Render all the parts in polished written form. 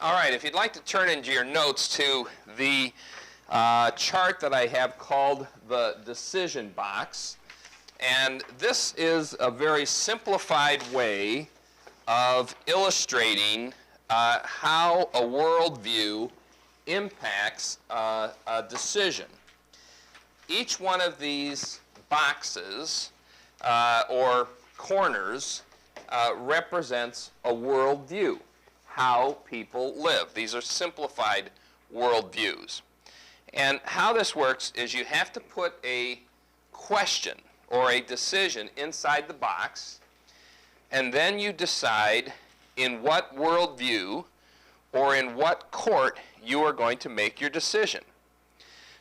All right, if you'd like to turn into your notes to the chart that I have called the decision box, and this is a very simplified way of illustrating how a worldview impacts a decision. Each one of these boxes or corners represents a worldview, how people live. These are simplified worldviews. And how this works is you have to put a question or a decision inside the box, and then you decide in what worldview or in what court you are going to make your decision.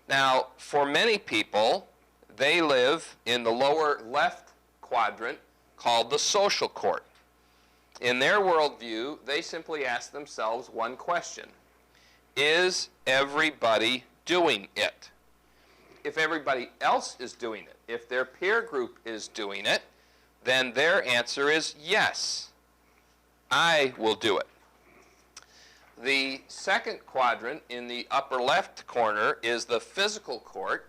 Now, for many people, they live in the lower left quadrant called the social court. In their worldview, they simply ask themselves one question: is everybody doing it? If everybody else is doing it, if their peer group is doing it, then their answer is yes, I will do it. The second quadrant in the upper left corner is the physical court,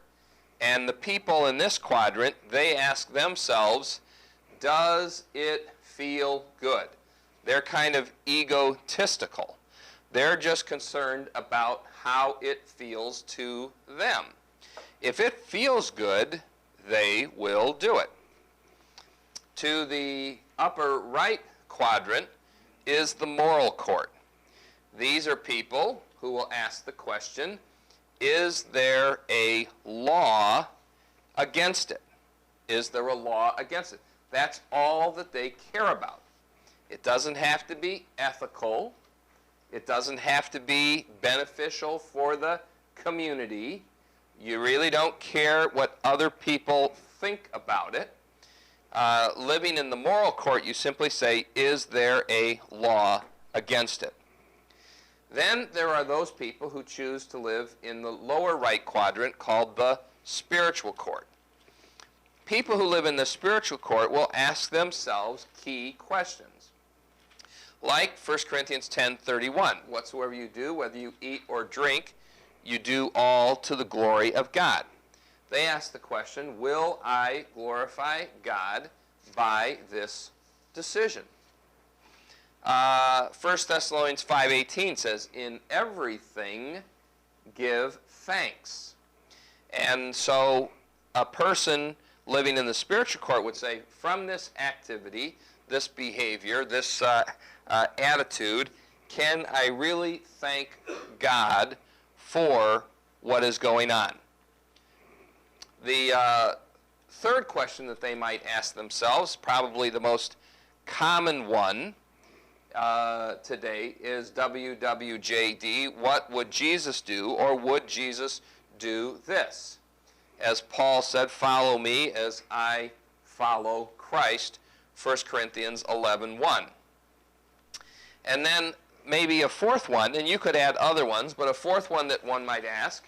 and the people in this quadrant, they ask themselves, does it feel good? They're kind of egotistical. They're just concerned about how it feels to them. If it feels good, they will do it. To the upper right quadrant is the moral court. These are people who will ask the question, is there a law against it? Is there a law against it? That's all that they care about. It doesn't have to be ethical. It doesn't have to be beneficial for the community. You really don't care what other people think about it. Living in the moral court, you simply say, is there a law against it? Then there are those people who choose to live in the lower right quadrant called the spiritual court. People who live in the spiritual court will ask themselves key questions. Like 1 Corinthians 10:31, whatsoever you do, whether you eat or drink, you do all to the glory of God. They ask the question, will I glorify God by this decision? 1 Thessalonians 5:18 says, in everything give thanks. And so a person living in the spiritual court would say, from this activity, this behavior, this attitude, can I really thank God for what is going on? The third question that they might ask themselves, probably the most common one today, is WWJD, what would Jesus do, or would Jesus do this? As Paul said, follow me as I follow Christ, 1 Corinthians 11:1. And then maybe a fourth one, and you could add other ones, but a fourth one that one might ask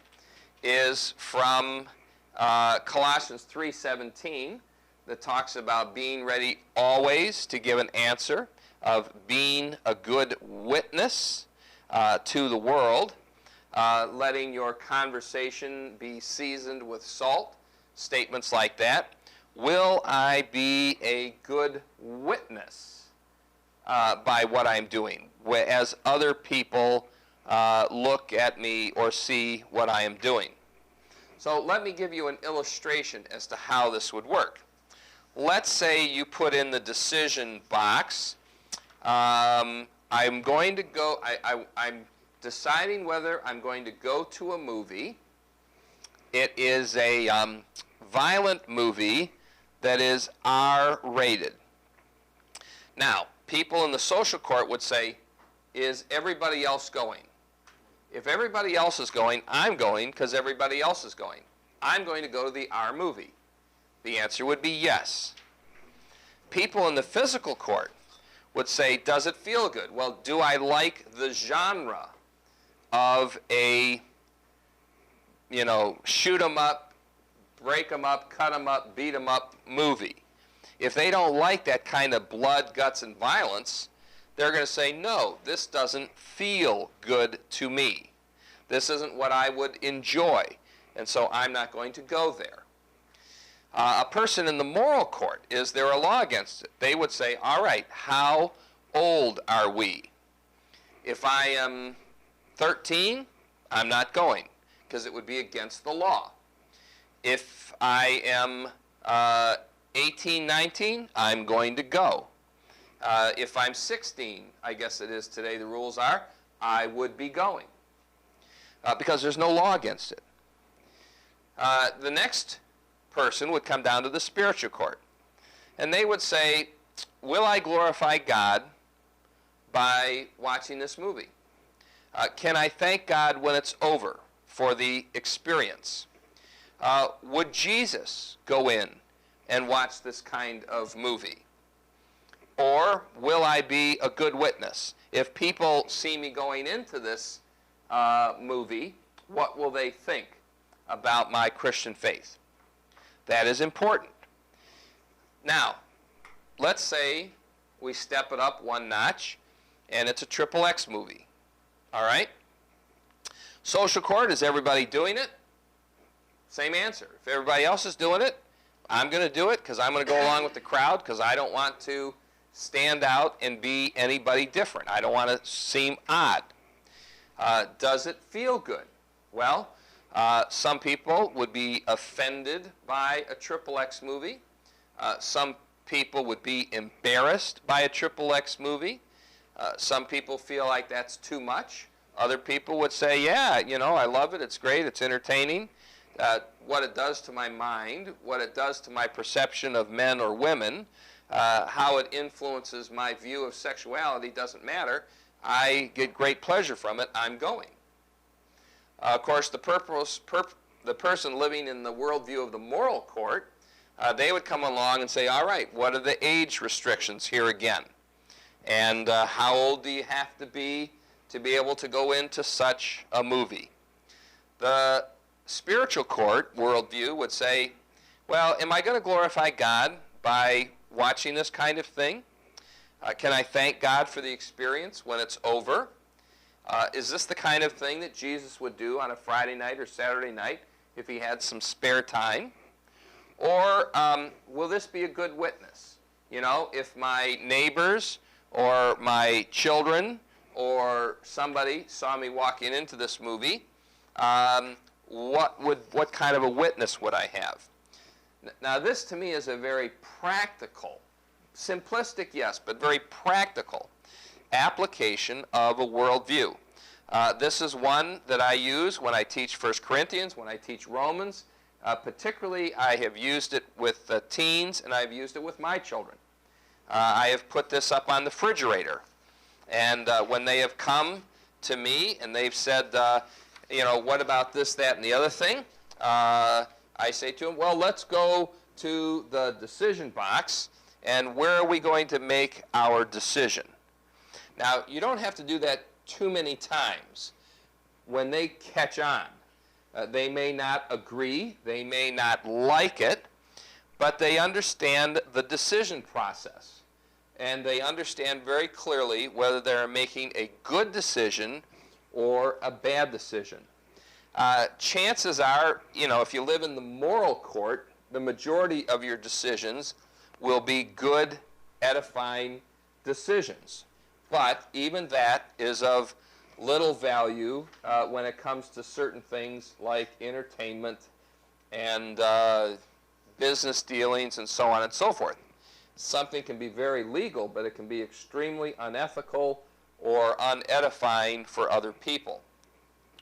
is from Colossians 3:17, that talks about being ready always to give an answer, of being a good witness to the world, letting your conversation be seasoned with salt, statements like that. Will I be a good witness by what I'm doing, as other people look at me or see what I am doing? So let me give you an illustration as to how this would work. Let's say you put in the decision box, I'm deciding whether I'm going to go to a movie. It is a violent movie that is R-rated. Now, people in the social court would say, is everybody else going? If everybody else is going, I'm going because everybody else is going. I'm going to go to the R movie. The answer would be yes. People in the physical court would say, does it feel good? Well, do I like the genre of a, shoot 'em up, break 'em up, cut 'em up, beat 'em up movie? If they don't like that kind of blood, guts, and violence, they're going to say, no, this doesn't feel good to me. This isn't what I would enjoy, and so I'm not going to go there. A person in the moral court, is there a law against it? They would say, all right, how old are we? If I am 13, I'm not going, because it would be against the law. If I am 18, 19, I'm going to go. If I'm 16, I guess it is today the rules are, I would be going, because there's no law against it. The next person would come down to the spiritual court, and they would say, will I glorify God by watching this movie? Can I thank God when it's over for the experience? Would Jesus go in and watch this kind of movie? Or will I be a good witness? If people see me going into this movie, what will they think about my Christian faith? That is important. Now, let's say we step it up one notch, and it's a XXX movie. All right? Social court, is everybody doing it? Same answer. If everybody else is doing it, I'm going to do it because I'm going to go along with the crowd because I don't want to stand out and be anybody different. I don't want to seem odd. Does it feel good? Well, some people would be offended by a XXX movie. Some people would be embarrassed by a XXX movie. Some people feel like that's too much. Other people would say, yeah, you know, I love it. It's great. It's entertaining. What it does to my mind, what it does to my perception of men or women, how it influences my view of sexuality doesn't matter. I get great pleasure from it. I'm going. Of course, the person living in the worldview of the moral court, they would come along and say, all right, what are the age restrictions here again? And how old do you have to be able to go into such a movie? The spiritual court worldview would say, well, am I going to glorify God by watching this kind of thing? Can I thank God for the experience when it's over? Is this the kind of thing that Jesus would do on a Friday night or Saturday night if he had some spare time? Or will this be a good witness? You know, if my neighbors or my children or somebody saw me walking into this movie, what kind of a witness would I have? Now, this to me is a very practical, simplistic, yes, but very practical application of a worldview. This is one that I use when I teach 1 Corinthians, when I teach Romans. Particularly, I have used it with teens, and I've used it with my children. I have put this up on the refrigerator. And when they have come to me and they've said, you know, what about this, that, and the other thing? I say to them, well, let's go to the decision box, and where are we going to make our decision? Now, you don't have to do that too many times. When they catch on, they may not agree, they may not like it, but they understand the decision process. And they understand very clearly whether they're making a good decision or a bad decision. Chances are, you know, if you live in the moral court, the majority of your decisions will be good, edifying decisions. But even that is of little value when it comes to certain things like entertainment and business dealings and so on and so forth. Something can be very legal, but it can be extremely unethical or unedifying for other people.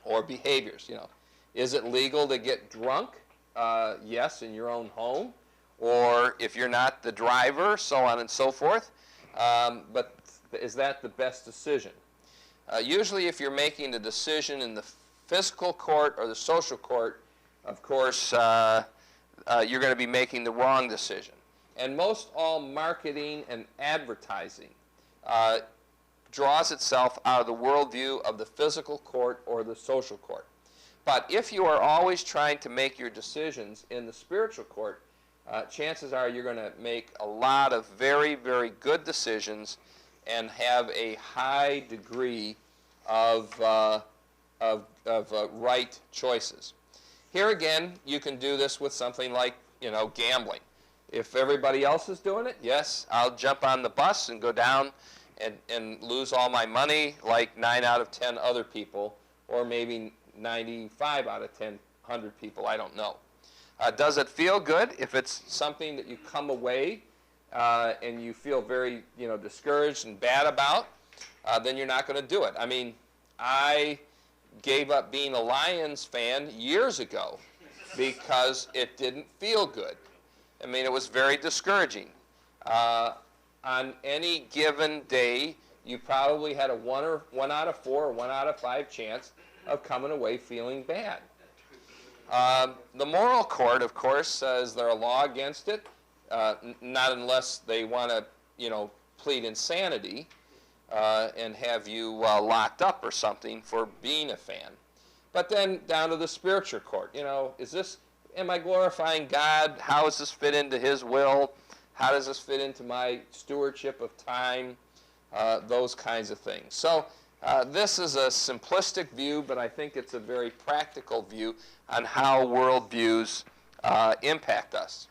Or behaviors, you know. Is it legal to get drunk? Yes, in your own home. Or if you're not the driver, so on and so forth. But is that the best decision? Usually if you're making a decision in the physical court or the social court, of course, you're going to be making the wrong decision. And most all marketing and advertising draws itself out of the worldview of the physical court or the social court. But if you are always trying to make your decisions in the spiritual court, chances are you're going to make a lot of very, very good decisions and have a high degree of right choices. Here again, you can do this with something like, gambling. If everybody else is doing it, yes, I'll jump on the bus and go down and lose all my money like 9 out of 10 other people, or maybe 95 out of 100 people, I don't know. Does it feel good? If it's something that you come away and you feel very discouraged and bad about, then you're not going to do it. I mean, I gave up being a Lions fan years ago because it didn't feel good. I mean, it was very discouraging. On any given day, you probably had a 1 out of 4 or 1 out of 5 chance of coming away feeling bad. The moral court, of course, is there a law against it? Not unless they want to, plead insanity and have you locked up or something for being a fan. But then down to the spiritual court. Am I glorifying God? How does this fit into His will? How does this fit into my stewardship of time? Those kinds of things. So this is a simplistic view, but I think it's a very practical view on how worldviews impact us.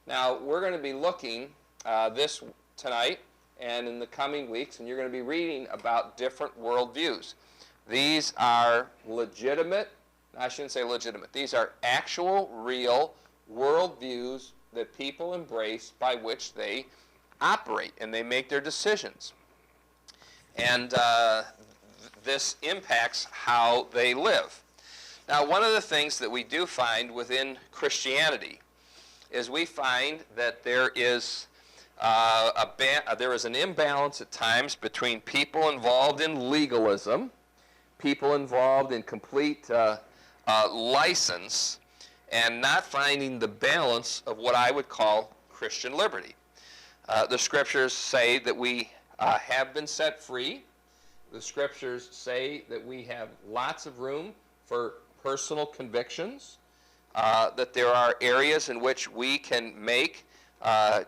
Now, we're going to be looking this tonight and in the coming weeks, and you're going to be reading about different worldviews. These are legitimate, I shouldn't say legitimate, these are actual, real worldviews that people embrace by which they operate and they make their decisions. And this impacts how they live. Now, one of the things that we do find within Christianity is we find that there is an imbalance at times between people involved in legalism, people involved in complete license, and not finding the balance of what I would call Christian liberty. The scriptures say that we have been set free. The scriptures say that we have lots of room for personal convictions, that there are areas in which we can make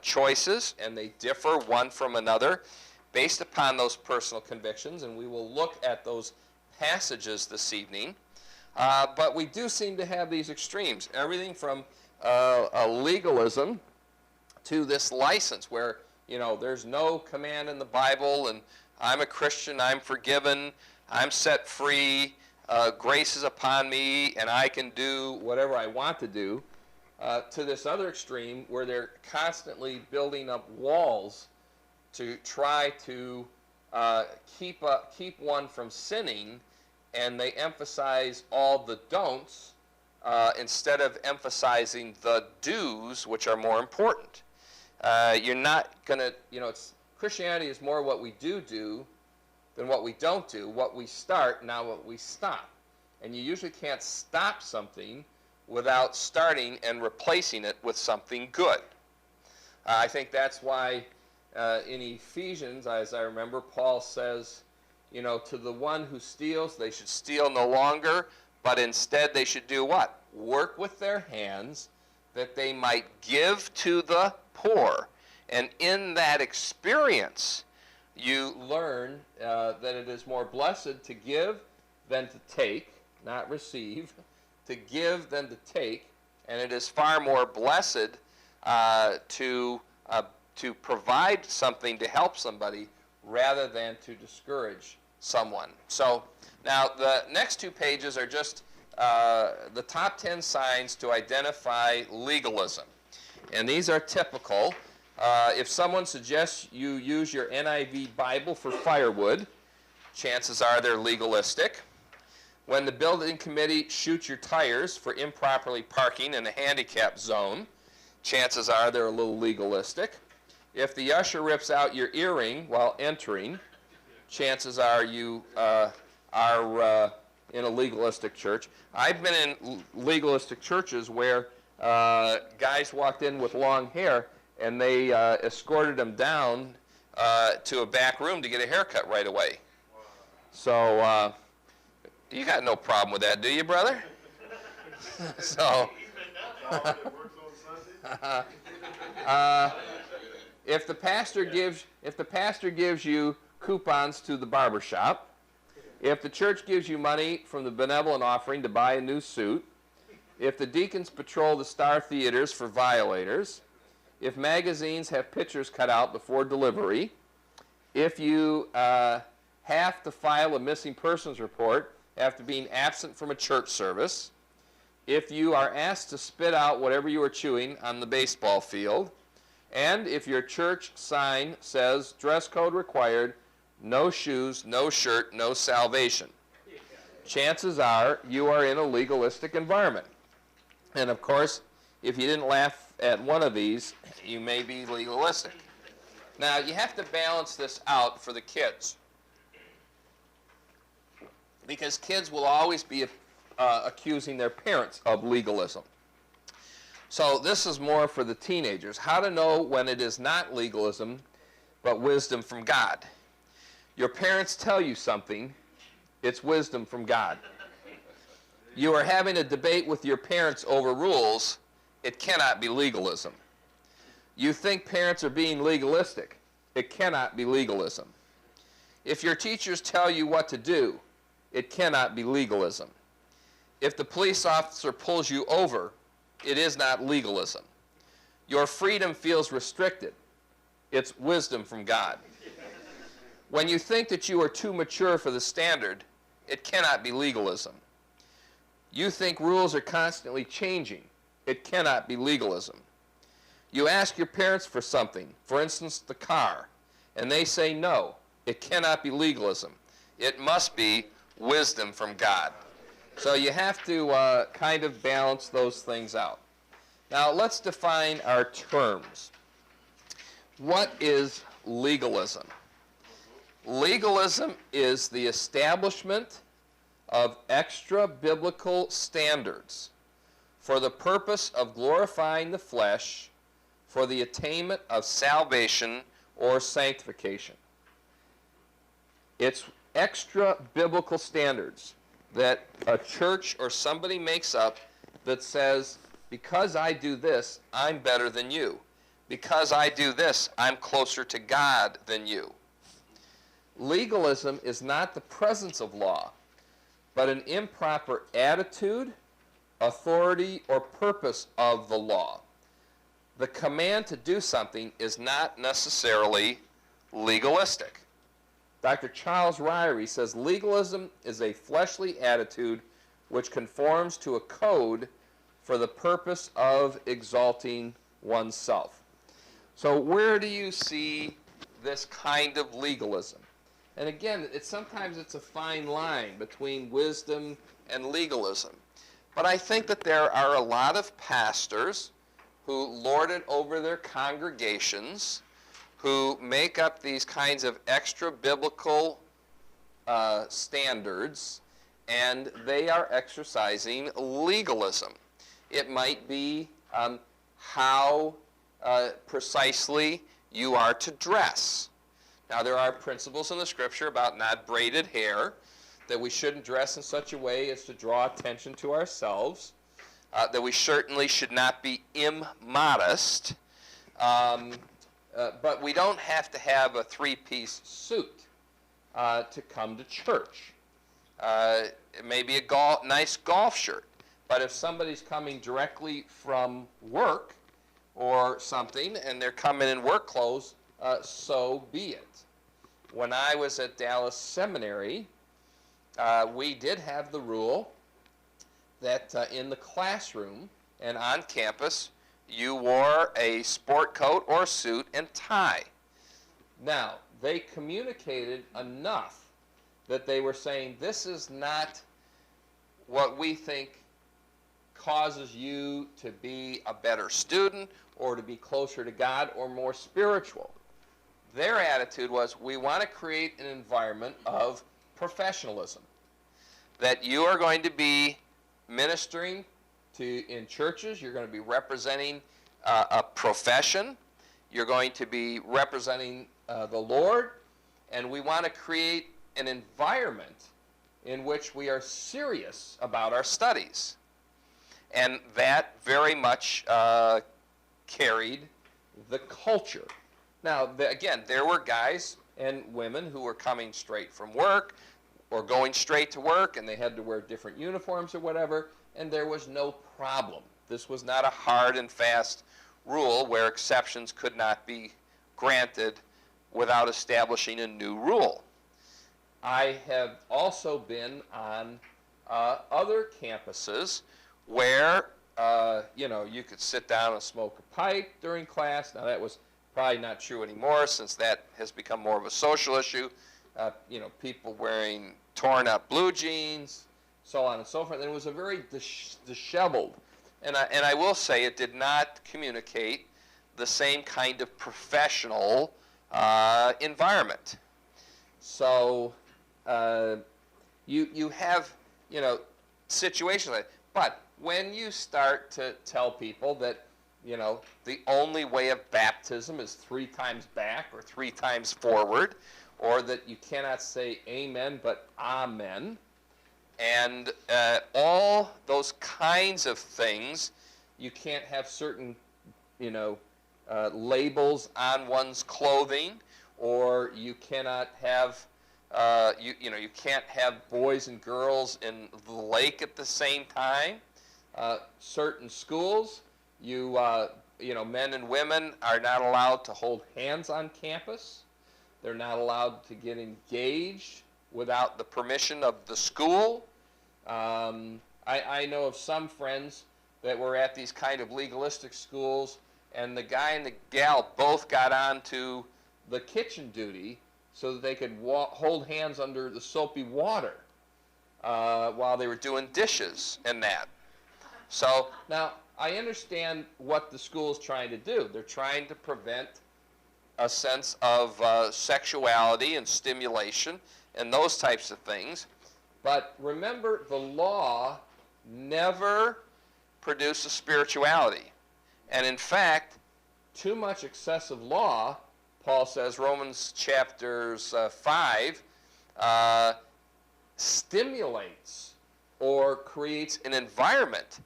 choices, and they differ one from another based upon those personal convictions, and we will look at those passages this evening. But we do seem to have these extremes, everything from a legalism to this license where, there's no command in the Bible, and I'm a Christian, I'm forgiven, I'm set free, grace is upon me, and I can do whatever I want to do, to this other extreme where they're constantly building up walls to try to keep one from sinning, and they emphasize all the don'ts instead of emphasizing the do's, which are more important. You're not going to, Christianity is more what we do than what we don't do, what we start, now what we stop. And you usually can't stop something without starting and replacing it with something good. I think that's why in Ephesians, as I remember, Paul says, to the one who steals, they should steal no longer, but instead they should do what? Work with their hands that they might give to the poor. And in that experience, you learn that it is more blessed to give than to take, not receive, to give than to take, and it is far more blessed to provide something to help somebody rather than to discourage someone. So now the next 2 pages are just the top 10 signs to identify legalism. And these are typical. If someone suggests you use your NIV Bible for firewood, chances are they're legalistic. When the building committee shoots your tires for improperly parking in a handicap zone, chances are they're a little legalistic. If the usher rips out your earring while entering, chances are you are in a legalistic church. I've been in legalistic churches where guys walked in with long hair and they escorted them down to a back room to get a haircut right away. So you got no problem with that, do you, brother? So if the pastor gives you coupons to the barber shop, if the church gives you money from the benevolent offering to buy a new suit, if the deacons patrol the star theaters for violators, if magazines have pictures cut out before delivery, if you have to file a missing persons report after being absent from a church service, if you are asked to spit out whatever you are chewing on the baseball field, and if your church sign says dress code required, no shoes, no shirt, no salvation, chances are you are in a legalistic environment. And of course, if you didn't laugh at one of these, you may be legalistic. Now, you have to balance this out for the kids, because kids will always be accusing their parents of legalism. So this is more for the teenagers. How to know when it is not legalism, but wisdom from God. Your parents tell you something, it's wisdom from God. You are having a debate with your parents over rules, it cannot be legalism. You think parents are being legalistic, it cannot be legalism. If your teachers tell you what to do, it cannot be legalism. If the police officer pulls you over, it is not legalism. Your freedom feels restricted, it's wisdom from God. When you think that you are too mature for the standard, it cannot be legalism. You think rules are constantly changing, it cannot be legalism. You ask your parents for something, for instance, the car, and they say no, it cannot be legalism. It must be wisdom from God. So you have to kind of balance those things out. Now let's define our terms. What is legalism? Legalism is the establishment of extra-biblical standards for the purpose of glorifying the flesh for the attainment of salvation or sanctification. It's extra-biblical standards that a church or somebody makes up that says, because I do this, I'm better than you. Because I do this, I'm closer to God than you. Legalism is not the presence of law, but an improper attitude, authority, or purpose of the law. The command to do something is not necessarily legalistic. Dr. Charles Ryrie says legalism is a fleshly attitude which conforms to a code for the purpose of exalting oneself. So where do you see this kind of legalism? And again, sometimes it's a fine line between wisdom and legalism. But I think that there are a lot of pastors who lord it over their congregations, who make up these kinds of extra-biblical standards, and they are exercising legalism. It might be how precisely you are to dress. Now, there are principles in the Scripture about not braided hair, that we shouldn't dress in such a way as to draw attention to ourselves, that we certainly should not be immodest, but we don't have to have a three-piece suit to come to church. It may be a nice golf shirt, but if somebody's coming directly from work or something and they're coming in work clothes, so be it. When I was at Dallas Seminary, we did have the rule that in the classroom and on campus, you wore a sport coat or suit and tie. Now, they communicated enough that they were saying, this is not what we think causes you to be a better student or to be closer to God or more spiritual. Their attitude was, we want to create an environment of professionalism, that you are going to be ministering in churches, you're going to be representing a profession, you're going to be representing the Lord, and we want to create an environment in which we are serious about our studies. And that very much carried the culture. Now, again, there were guys and women who were coming straight from work or going straight to work, and they had to wear different uniforms or whatever, and there was no problem. This was not a hard and fast rule where exceptions could not be granted without establishing a new rule. I have also been on other campuses where you could sit down and smoke a pipe during class. Now that was probably not true anymore, since that has become more of a social issue. People wearing torn up blue jeans, so on and so forth. And it was a very disheveled, and I will say it did not communicate the same kind of professional environment. So you have situations like that. But when you start to tell people that the only way of baptism is 3 times back or 3 times forward, or that you cannot say amen but amen, and all those kinds of things, you can't have certain labels on one's clothing, or you cannot have you can't have boys and girls in the lake at the same time. Certain schools, men and women are not allowed to hold hands on campus. They're not allowed to get engaged without the permission of the school. I know of some friends that were at these kind of legalistic schools, and the guy and the gal both got onto the kitchen duty so that they could hold hands under the soapy water while they were doing dishes and that. So now I understand what the school's trying to do. They're trying to prevent a sense of sexuality and stimulation and those types of things. But remember, the law never produces spirituality. And in fact, too much excessive law, Paul says, Romans chapters 5, stimulates or creates an environment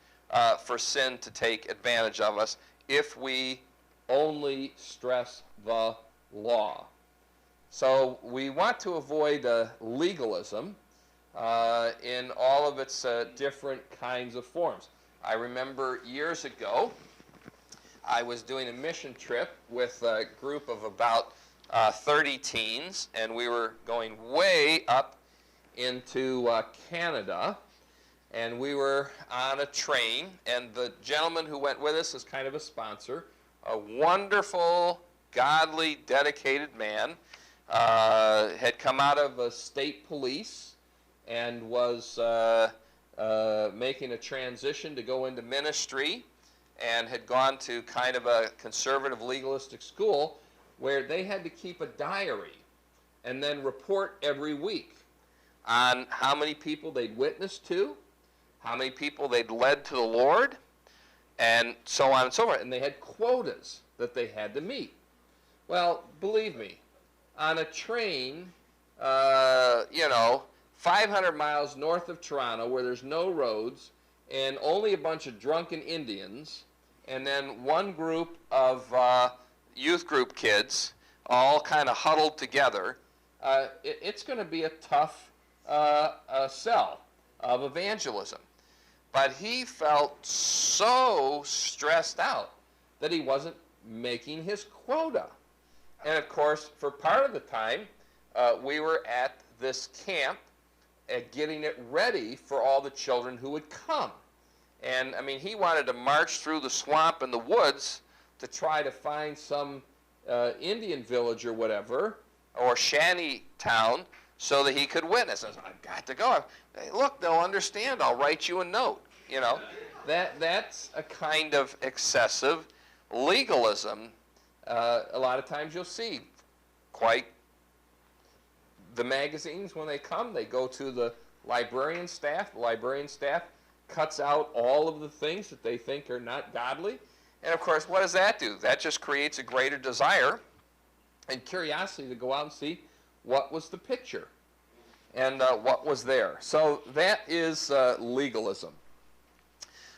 for sin to take advantage of us if we only stress the law. So we want to avoid legalism in all of its different kinds of forms. I remember years ago, I was doing a mission trip with a group of about 30 teens, and we were going way up into Canada, and we were on a train, and the gentleman who went with us is kind of a sponsor, a wonderful, godly, dedicated man, had come out of a state police and was making a transition to go into ministry, and had gone to kind of a conservative legalistic school where they had to keep a diary and then report every week on how many people they'd witnessed to, how many people they'd led to the Lord, and so on and so forth. And they had quotas that they had to meet. Well, believe me, on a train, 500 miles north of Toronto where there's no roads and only a bunch of drunken Indians, and then one group of youth group kids all kind of huddled together, it's going to be a tough sell of evangelism. But he felt so stressed out that he wasn't making his quota. And of course, for part of the time, we were at this camp getting it ready for all the children who would come. And, I mean, he wanted to march through the swamp and the woods to try to find some Indian village or whatever, or shanty town, so that he could witness. I said, I've got to go. Hey, look, they'll understand. I'll write you a note. That's a kind of excessive legalism. A lot of times you'll see the magazines, when they come, they go to the librarian staff. The librarian staff cuts out all of the things that they think are not godly. And of course, what does that do? That just creates a greater desire and curiosity to go out and see what was the picture and what was there. So that is legalism.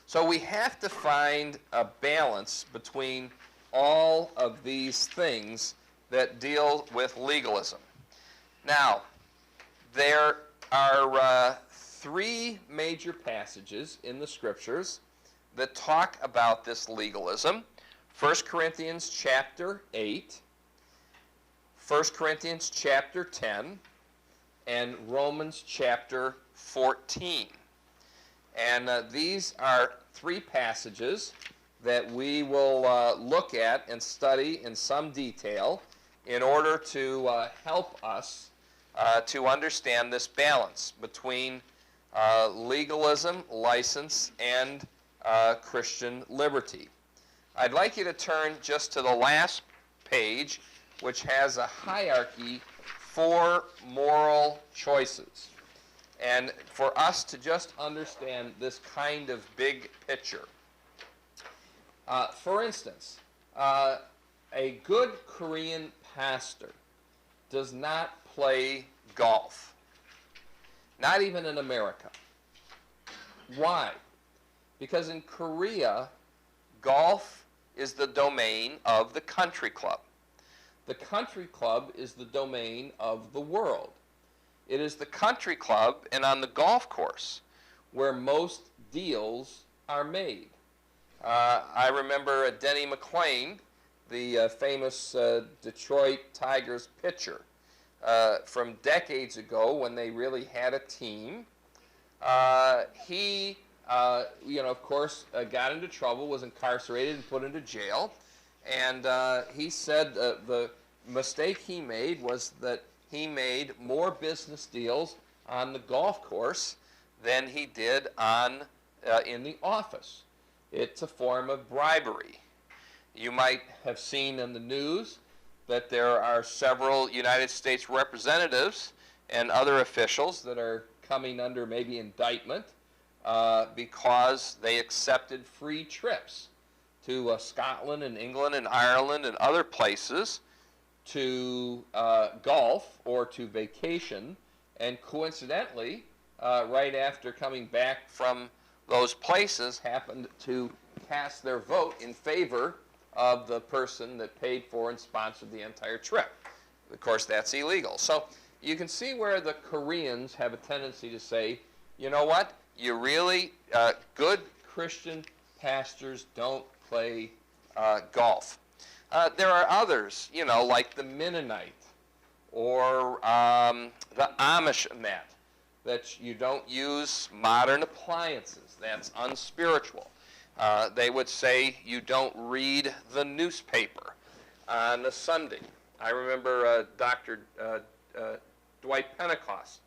So we have to find a balance between all of these things that deal with legalism. Now, there are three major passages in the Scriptures that talk about this legalism. 1 Corinthians chapter 8, 1 Corinthians chapter 10, and Romans chapter 14. And these are three passages that we will look at and study in some detail in order to help us to understand this balance between legalism, license, and Christian liberty. I'd like you to turn just to the last page, which has a hierarchy for moral choices. And for us to just understand this kind of big picture. For instance, a good Korean pastor does not play golf. Not even in America. Why? Because in Korea, golf is the domain of the country club. The country club is the domain of the world. It is the country club and on the golf course where most deals are made. I remember Denny McClain, the famous Detroit Tigers pitcher, from decades ago when they really had a team. He, of course, got into trouble, was incarcerated and put into jail. And he said the mistake he made was that he made more business deals on the golf course than he did in the office. It's a form of bribery. You might have seen in the news that there are several United States representatives and other officials that are coming under maybe indictment because they accepted free trips to Scotland and England and Ireland and other places to golf or to vacation, and coincidentally, right after coming back from those places, happened to cast their vote in favor of the person that paid for and sponsored the entire trip. Of course, that's illegal. So you can see where the Koreans have a tendency to say, you know what, you really, good Christian pastors don't play golf. There are others, like the Mennonite or the Amish that you don't use modern appliances. That's unspiritual. They would say you don't read the newspaper on a Sunday. I remember Dr. Dwight Pentecost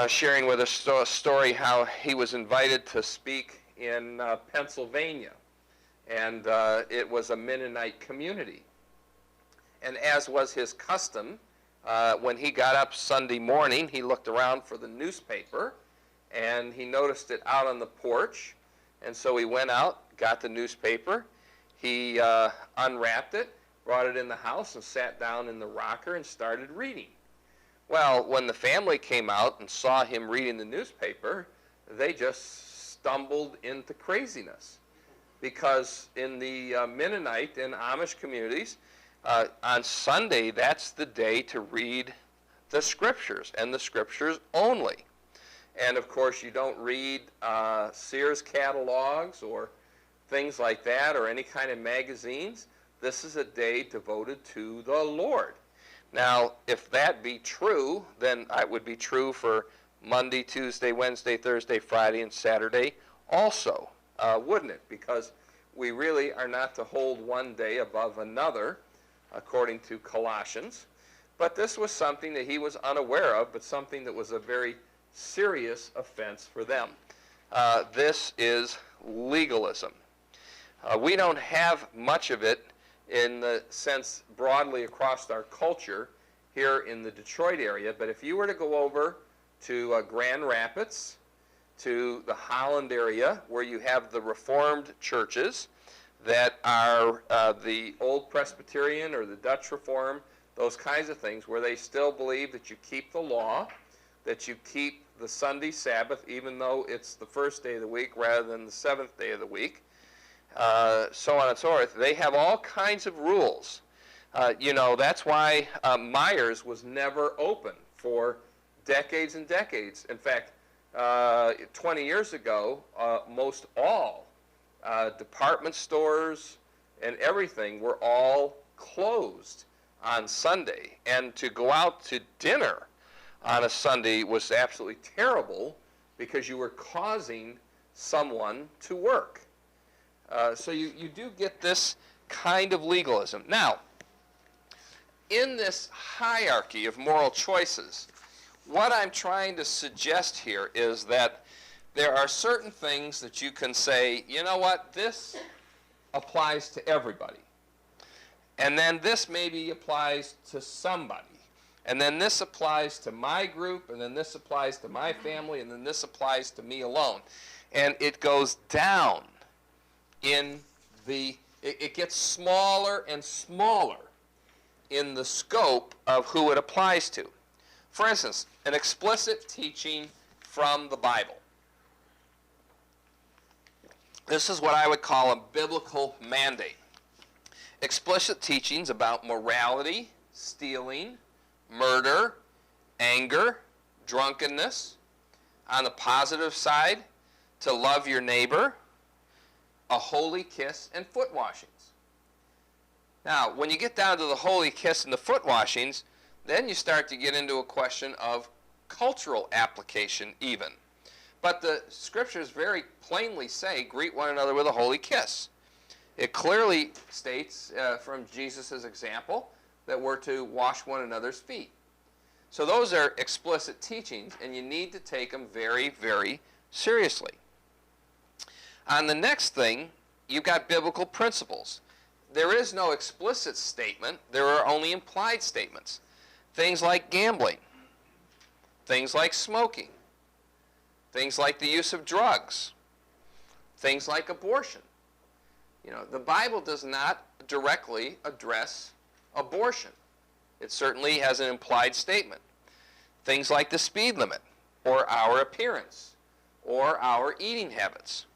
sharing with us a story how he was invited to speak in Pennsylvania. And it was a Mennonite community. And as was his custom, when he got up Sunday morning, he looked around for the newspaper, and he noticed it out on the porch. And so he went out, got the newspaper, he unwrapped it, brought it in the house, and sat down in the rocker and started reading. Well, when the family came out and saw him reading the newspaper, they just stumbled into craziness. Because in the Mennonite and Amish communities, on Sunday, that's the day to read the Scriptures, and the Scriptures only. And of course, you don't read Sears catalogs or things like that, or any kind of magazines. This is a day devoted to the Lord. Now, if that be true, then it would be true for Monday, Tuesday, Wednesday, Thursday, Friday, and Saturday also. Wouldn't it? Because we really are not to hold one day above another, according to Colossians. But this was something that he was unaware of, but something that was a very serious offense for them. This is legalism. We don't have much of it in the sense broadly across our culture here in the Detroit area, but if you were to go over to Grand Rapids, to the Holland area, where you have the Reformed churches that are the Old Presbyterian or the Dutch Reform, those kinds of things, where they still believe that you keep the law, that you keep the Sunday Sabbath, even though it's the first day of the week rather than the seventh day of the week, so on and so forth. They have all kinds of rules That's why Myers was never open for decades and decades. In fact, 20 years ago, most all department stores and everything were all closed on Sunday. And to go out to dinner on a Sunday was absolutely terrible because you were causing someone to work. So you do get this kind of legalism. Now, in this hierarchy of moral choices, what I'm trying to suggest here is that there are certain things that you can say, you know what, this applies to everybody. And then this maybe applies to somebody. And then this applies to my group, and then this applies to my family, and then this applies to me alone. And it goes down in it gets smaller and smaller in the scope of who it applies to. For instance, an explicit teaching from the Bible. This is what I would call a biblical mandate. Explicit teachings about morality, stealing, murder, anger, drunkenness. On the positive side, to love your neighbor, a holy kiss, and foot washings. Now, when you get down to the holy kiss and the foot washings, then you start to get into a question of cultural application even. But the scriptures very plainly say, greet one another with a holy kiss. It clearly states from Jesus' example that we're to wash one another's feet. So those are explicit teachings, and you need to take them very, very seriously. On the next thing, you've got biblical principles. There is no explicit statement. There are only implied statements. Things like gambling, things like smoking, things like the use of drugs, things like abortion. The Bible does not directly address abortion. It certainly has an implied statement. Things like the speed limit, or our appearance, or our eating habits.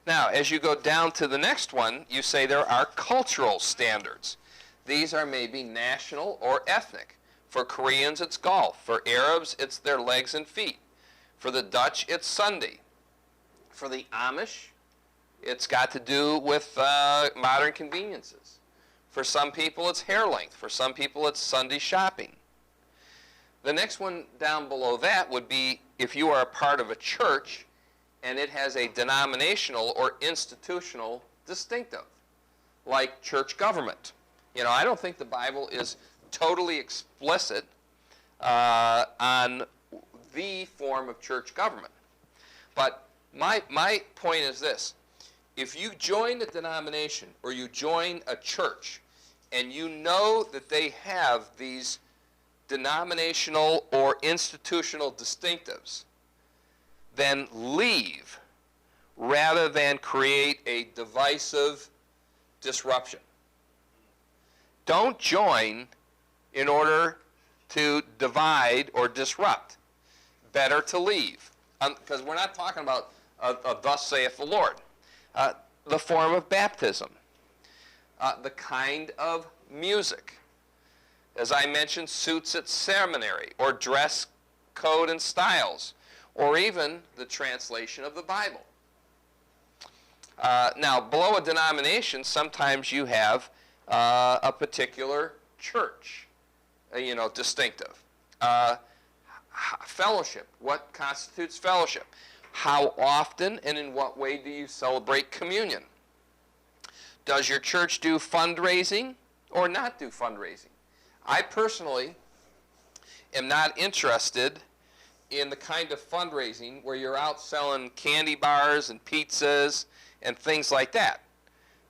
Now, as you go down to the next one, you say there are cultural standards. These are maybe national or ethnic. For Koreans, it's golf. For Arabs, it's their legs and feet. For the Dutch, it's Sunday. For the Amish, it's got to do with modern conveniences. For some people, it's hair length. For some people, it's Sunday shopping. The next one down below that would be if you are a part of a church and it has a denominational or institutional distinctive, like church government. I don't think the Bible is totally explicit on the form of church government. But my point is this. If you join a denomination or you join a church and you know that they have these denominational or institutional distinctives, then leave rather than create a divisive disruption. Don't join in order to divide or disrupt. Better to leave. Because we're not talking about thus saith the Lord. The form of baptism. The kind of music. As I mentioned, suits at seminary, or dress code and styles, or even the translation of the Bible. Now, below a denomination, sometimes you have a particular church, distinctive. Fellowship. What constitutes fellowship? How often and in what way do you celebrate communion? Does your church do fundraising or not do fundraising? I personally am not interested in the kind of fundraising where you're out selling candy bars and pizzas and things like that.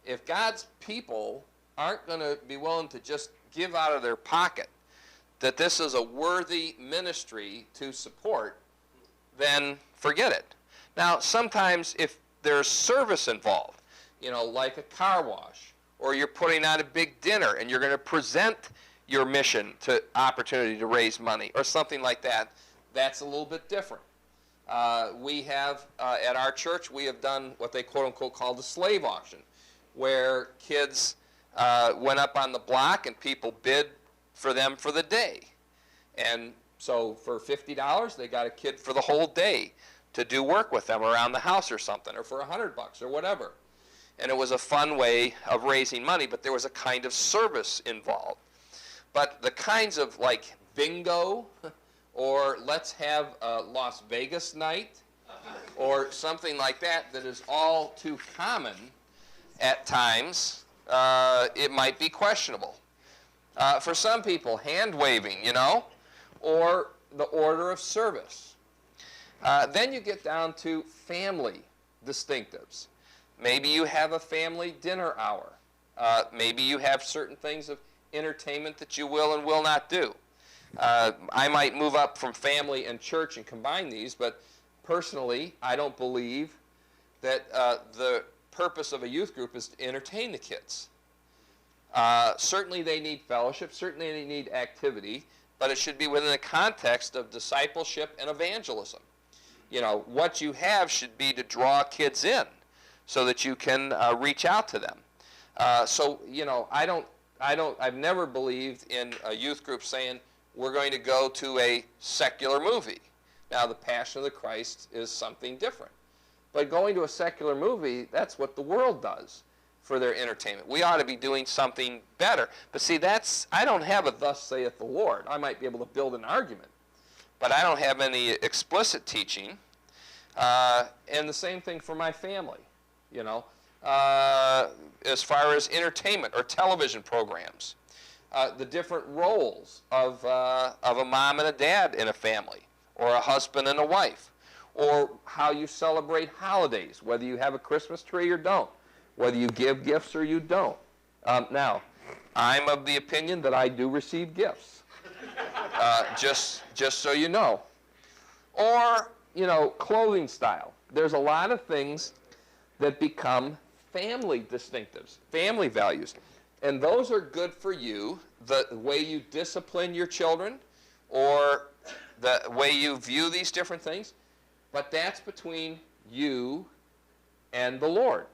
If God's people aren't going to be willing to just give out of their pocket that this is a worthy ministry to support, then forget it. Now, sometimes if there's service involved, like a car wash, or you're putting on a big dinner and you're going to present your mission to opportunity to raise money or something like that, that's a little bit different. We have, at our church, we have done what they quote-unquote call the slave auction, where kids went up on the block and people bid for them for the day. And so for $50, they got a kid for the whole day to do work with them around the house or something, or for $100 or whatever. And it was a fun way of raising money, but there was a kind of service involved. But the kinds of like bingo, or let's have a Las Vegas night, or something like that, that is all too common at times, it might be questionable. For some people, hand waving, you know, or the order of service. Then you get down to family distinctives. Maybe you have a family dinner hour. Maybe you have certain things of entertainment that you will and will not do. I might move up from family and church and combine these, but personally, I don't believe that the purpose of a youth group is to entertain the kids. Certainly they need fellowship, certainly they need activity, but it should be within the context of discipleship and evangelism. You know, what you have should be to draw kids in so that you can reach out to them. So, you know, I've never believed in a youth group saying, we're going to go to a secular movie. Now, The Passion of the Christ is something different. But going to a secular movie, that's what the world does for their entertainment. We ought to be doing something better. But see, I don't have a thus saith the Lord. I might be able to build an argument, but I don't have any explicit teaching. And the same thing for my family, you know, as far as entertainment or television programs. The different roles of a mom and a dad in a family, or a husband and a wife, or how you celebrate holidays, whether you have a Christmas tree or don't, whether you give gifts or you don't. Now, I'm of the opinion that I do receive gifts, just so you know. Or, you know, clothing style. There's a lot of things that become family distinctives, family values. And those are good for you, the way you discipline your children, or the way you view these different things. But that's between you and the Lord.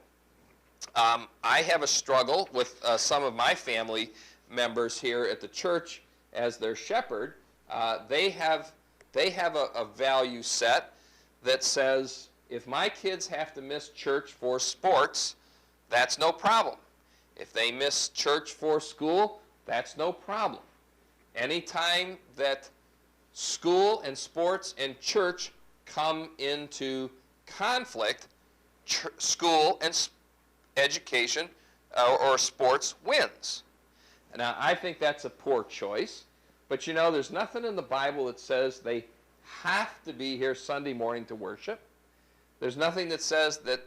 I have a struggle with some of my family members here at the church as their shepherd. They have a value set that says, if my kids have to miss church for sports, that's no problem. If they miss church for school, that's no problem. Anytime that school and sports and church come into conflict, school and education or sports wins. Now, I think that's a poor choice, but you know, there's nothing in the Bible that says they have to be here Sunday morning to worship. There's nothing that says that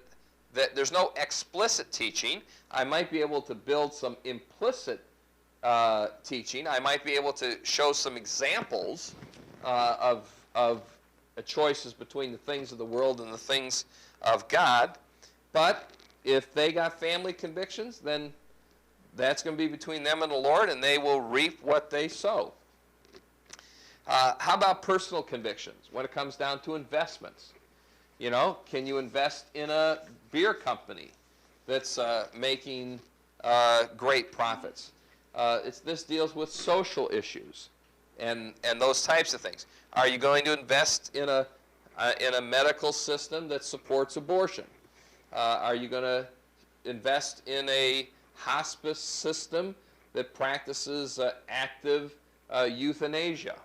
there's no explicit teaching. I might be able to build some implicit teaching. I might be able to show some examples of choices between the things of the world and the things of God. But if they got family convictions, then that's going to be between them and the Lord, and they will reap what they sow. How about personal convictions when it comes down to investments? You know, can you invest in a beer company that's making great profits? This deals with social issues and those types of things. Are you going to invest in a medical system that supports abortion? Are you going to invest in a hospice system that practices active euthanasia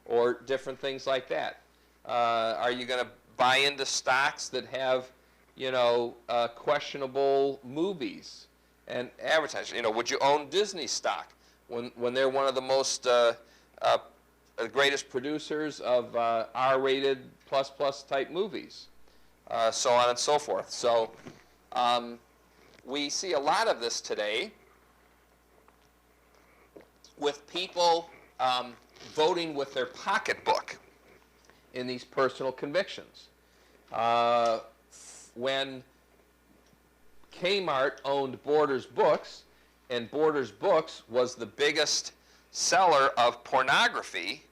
or different things like that? Are you going to buy into stocks that have, you know, questionable movies and advertising? You know, would you own Disney stock when they're one of the most greatest producers of R-rated plus type movies? So on and so forth. So we see a lot of this today with people voting with their pocketbook in these personal convictions. When Kmart owned Borders Books, and Borders Books was the biggest seller of pornography,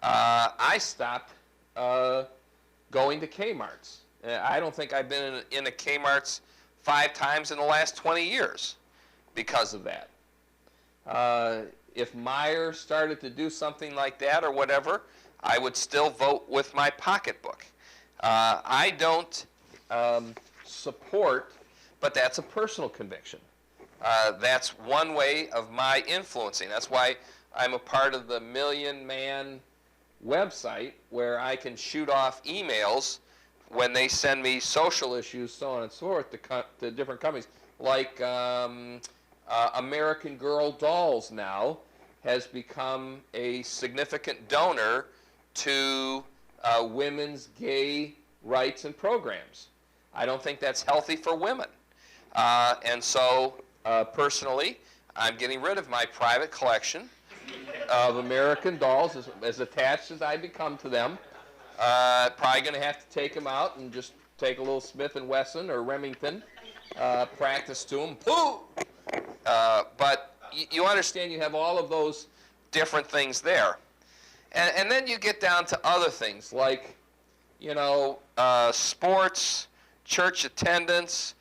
I stopped going to Kmart's. I don't think I've been in a Kmart's 5 times in the last 20 years because of that. If Meyer started to do something like that or whatever, I would still vote with my pocketbook. I don't support, but that's a personal conviction. That's one way of my influencing. That's why I'm a part of the Million Man website, where I can shoot off emails when they send me social issues, so on and so forth, to different companies. Like American Girl Dolls now has become a significant donor to women's gay rights and programs. I don't think that's healthy for women. And so, personally, I'm getting rid of my private collection of American Dolls, as attached as I become to them. Probably going to have to take them out and just take a little Smith & Wesson or Remington, practice to them. Pooh! But you understand, you have all of those different things there. And then you get down to other things like, you know, sports, church attendance,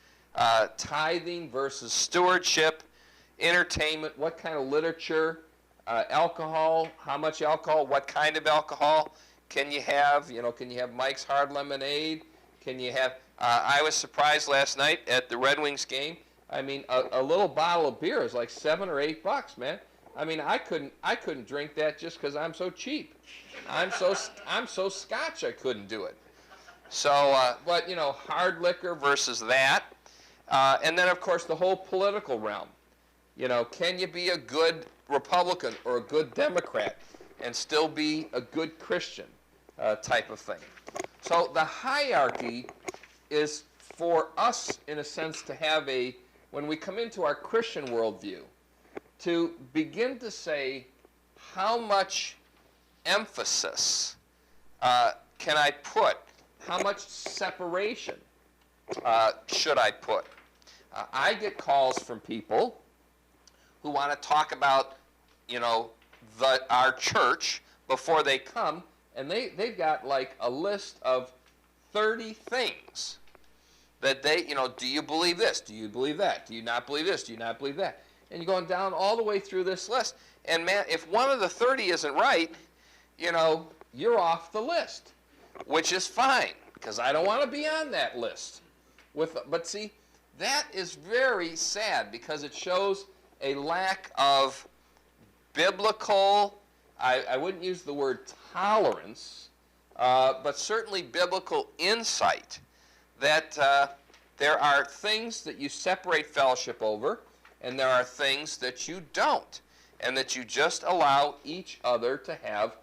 tithing versus stewardship, entertainment, what kind of literature, alcohol, how much alcohol, what kind of alcohol can you have? You know, can you have Mike's Hard Lemonade? Can you have, I was surprised last night at the Red Wings game. I mean, a little bottle of beer is like $7 or $8, man. I mean, I couldn't drink that just because I'm so cheap. I'm so Scotch I couldn't do it. So, but you know, hard liquor versus that, and then of course the whole political realm. You know, can you be a good Republican or a good Democrat and still be a good Christian type of thing? So the hierarchy is for us, in a sense, to have a, when we come into our Christian worldview, to begin to say, how much emphasis can I put? How much separation should I put? I get calls from people who want to talk about, you know, our church before they come, and they've got like a list of 30 things that they, you know, do you believe this? Do you believe that? Do you not believe this? Do you not believe that? And you're going down all the way through this list. And man, if one of the 30 isn't right, you know, you're off the list, which is fine, because I don't want to be on that list. But see, that is very sad, because it shows a lack of biblical, I wouldn't use the word tolerance, but certainly biblical insight, that there are things that you separate fellowship over, and there are things that you don't, and that you just allow each other to have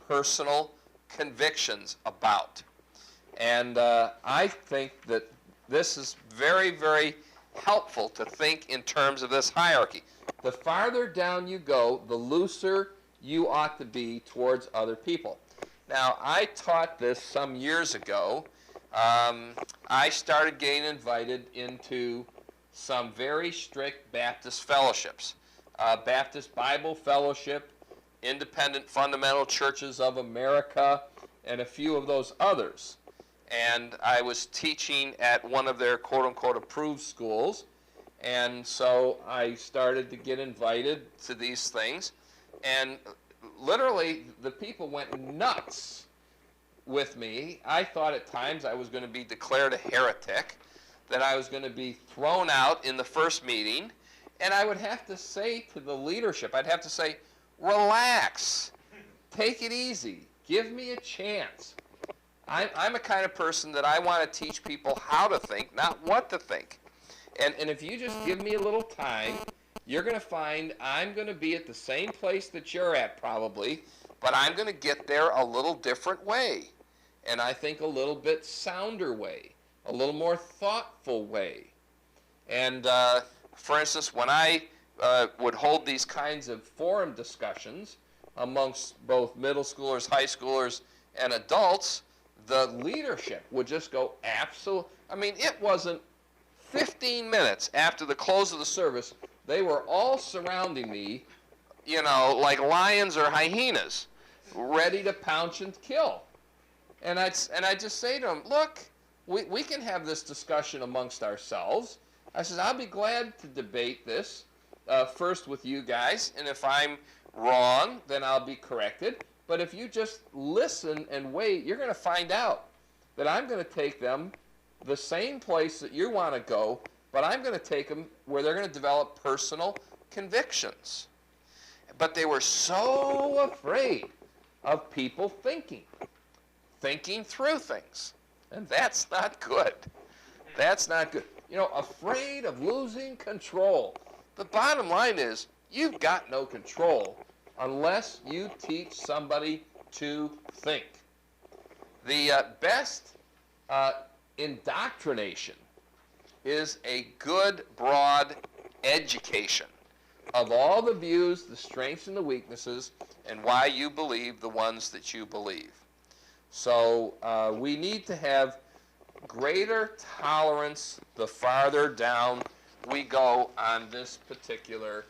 personal convictions about. And I think that this is very, very helpful to think in terms of this hierarchy. The farther down you go, the looser you ought to be towards other people. Now, I taught this some years ago. I started getting invited into some very strict Baptist fellowships. Baptist Bible Fellowship, Independent Fundamental Churches of America, and a few of those others. And I was teaching at one of their quote-unquote approved schools, and so I started to get invited to these things, and literally the people went nuts with me. I thought at times I was going to be declared a heretic, that I was going to be thrown out in the first meeting, and I would have to say to the leadership, I'd have to say, relax, take it easy, give me a chance. I'm a kind of person that I want to teach people how to think, not what to think. And if you just give me a little time, you're going to find I'm going to be at the same place that you're at probably, but I'm going to get there a little different way. And I think a little bit sounder way, a little more thoughtful way. And for instance, when I would hold these kinds of forum discussions amongst both middle schoolers, high schoolers, and adults, the leadership would just go absolute. I mean, it wasn't 15 minutes after the close of the service, they were all surrounding me, you know, like lions or hyenas, ready to pounce and kill. And I'd just say to them, look, we can have this discussion amongst ourselves. I said, I'll be glad to debate this, first with you guys, and if I'm wrong, then I'll be corrected. But if you just listen and wait, you're going to find out that I'm going to take them the same place that you want to go, but I'm going to take them where they're going to develop personal convictions. But they were so afraid of people thinking through things. And that's not good. That's not good. You know, afraid of losing control. The bottom line is, you've got no control unless you teach somebody to think. The best indoctrination is a good, broad education of all the views, the strengths and the weaknesses, and why you believe the ones that you believe. So we need to have greater tolerance the farther down we go on this particular